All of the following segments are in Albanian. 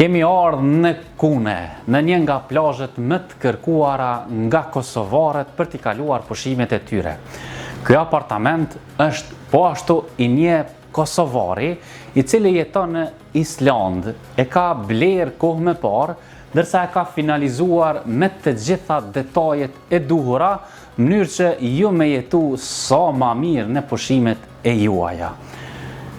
Kemi ardhur në Kune, në një nga plazhet më të kërkuara nga kosovarët për t'i kaluar pushimet e tyre. Ky apartament është po ashtu i një kosovari i cili jeton në Island. E ka bler kohë më parë, ndërsa e ka finalizuar me të gjitha detajet e duhura, në mënyrë që ju me jetu sa ma mirë në pushimet e juaja.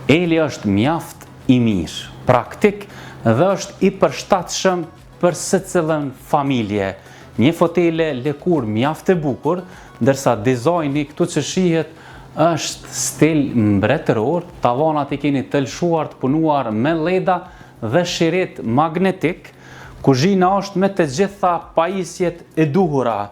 Eli është mjaft i mirë, praktik dhe është i përshtatshëm për secilën familje. Një fotele lëkur mjaft e bukur, ndërsa dizajni këtu që shihet është stil mbretëror, tavanat i keni të lshuar të punuar me leda dhe shiret magnetik, kuzhina është me të gjitha pajisjet e duhura.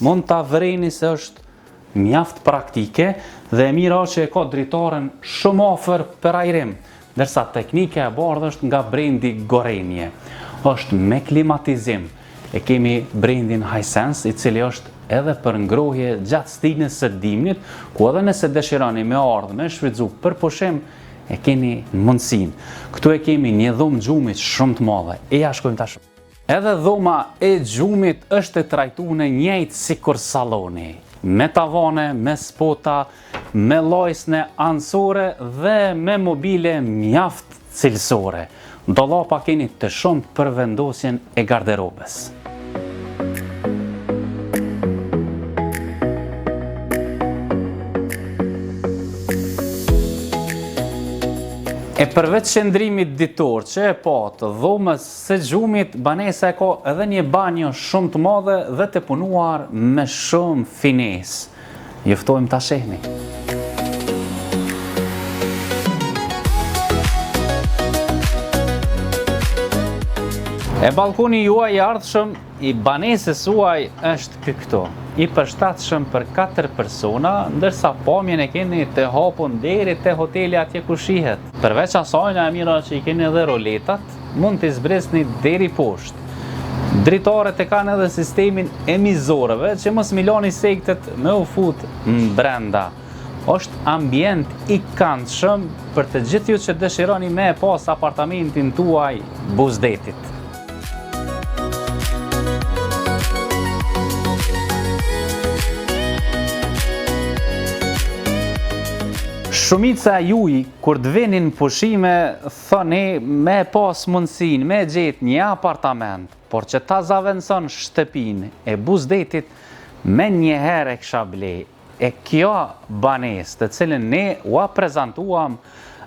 Mund ta vëreni se është mjaft praktike dhe e mira që e ka dritaren shumë afër për ajrim, ndërsa teknike e bardhë është nga brendi Gorenje. Është me klimatizim. E kemi brendin Hisense, i cili është edhe për ngrohje gjatë stinës së dimnit, ku edhe nëse dëshironi me ardhë me shfrytzu për pushim, e keni mundësinë. Këtu e kemi një dhomë gjumit shumë të madhe. E ja shkojmë tash. Edhe dhoma e gjumit është e trajtuar në njëjtë sikur salloni, me tavane, me spota, me llojsne anësore dhe me mobile mjaft cilësore. Dollapa keni të shumë për vendosjen e garderobes. E përveç qëndrimit ditor që e patë dhomës së gjumit, banesa e ka edhe një banjo shumë të madhe dhe të punuar me shumë finesë. Juftojmë ta shehni. E balkoni juaj i ardhshëm i banesës suaj është këto, i përshtatshëm për 4 persona, ndërsa pamjen e keni të hapun deri te hoteli atje ku shihet. Përveç asaj, e mira që i keni edhe roletat, mund t'i zbresni deri poshtë. Dritaret e kanë edhe sistemin emizorëve që mos milani sektet me u fut brenda. Është ambient i këndshëm për të gjithë ju që dëshironi me e pas apartamentin tuaj buzdetit. Shumica juj, kur të vinin pushime, thoni me pas mundësin, me gjetë një apartament, por që ta zavendëson shtëpin e buzdetit, me njëherë e kësha ble. E kjo banes të cilën ne ua prezentuam,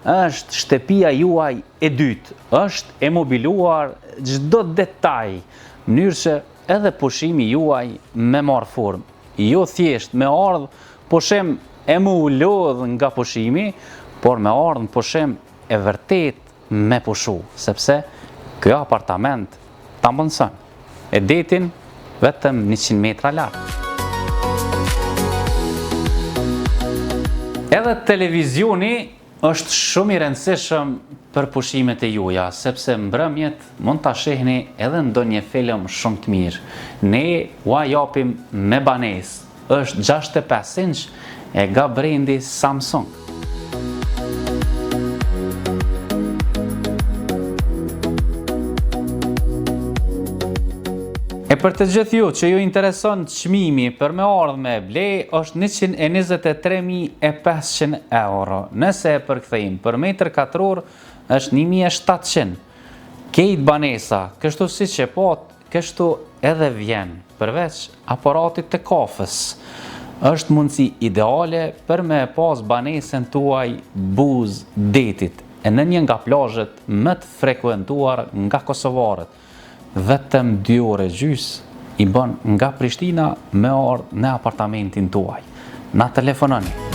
është shtëpia juaj e dytë, është e mobiluar çdo detaj, në mënyrë që edhe pushimi juaj me marrë formë. Jo thjesht me ardhë pushim e mu lodh nga pushimi, por me ardhë në pushim e vërtet me pushu, sepse kjo apartament ta mundson. E detin vetëm 100 metra lartë. Edhe televizioni është shumë i rëndësishëm për pushimet e juaja, sepse mbrëmjet mund ta shihni edhe ndonjë film shumë të mirë. Ne ua japim me banesë, është 65 inç e nga brendi Samsung. E për të gjithë ju që ju intereson çmimi për me ardhë me ble, është 123.500 euro. Nëse e përkthejmë për metër katror, është 1.700. Kejt banesa, kështu si që pot, kështu edhe vjen, përveç aparatit të kafës. Është mundësi ideale për me pas banesën tuaj buzdetit, e në një nga plazhet më të frekuentuar nga kosovarët. Vetëm 2 orë gjys i bën nga Prishtina me ardhë në apartamentin tuaj. Na telefononi.